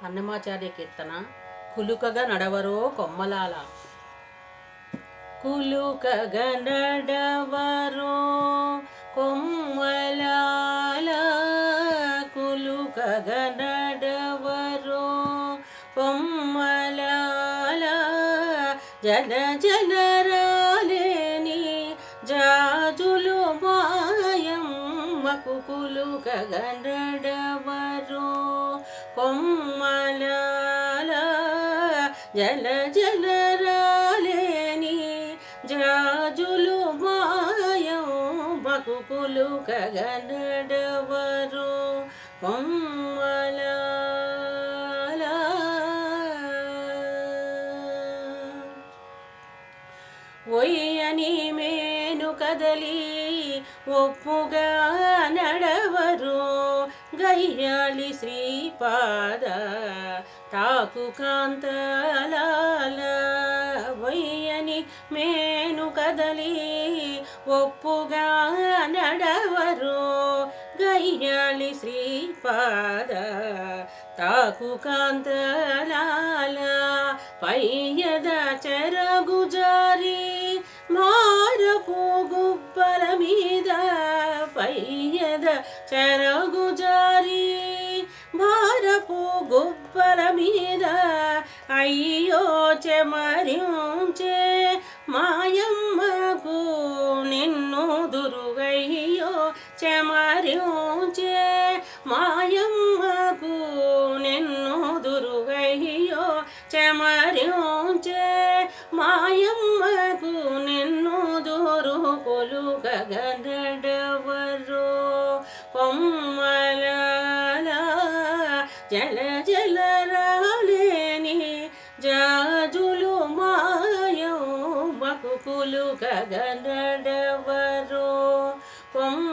అన్నమాచార్య కీర్తన. కులుకగా నడవరో కొమ్మలాల. కులుకగా నడవరో కొమ్మలాల, కులుకగా నడవరో కొమ్మలాల, జల జలరాలేని జాజులు మాయమ్మకు కులుకగా నడవరో కొమ్మలాల, జల జలరాలేని జాజులు మాయమ్మకు కులుకగా నడవరో కొమ్మలాల. ఒయ్యని మేను కదలి ఒప్పుగా నడవరు, గయ్యాళి శ్రీపాద తాకు కాంతలాల. ఒయ్యని మేను కదలి ఒప్పుగా నడవరు, గయ్యాళి శ్రీపాద తాకు కాంతలాల. పయ్యద చెరగుజారి మారపు గుబ్బల మీద, పయ్యద చెరగుజారి మారపు గుబ్బల మీద, అయ్యో చెమరించే మాయమ్మకు నిన్ను దురుగయ్యో చెమరించే మాయమ్మకు నిన్ను దురుగయ్యో చెమరించే మాయమ్మకు నిన్ను దూరు కొలుకగా నడవరో కొమ్మలాల, జల జలరాలేని జాజులు మాయమ్మకు కులుకగా నడవరో కొమ్మ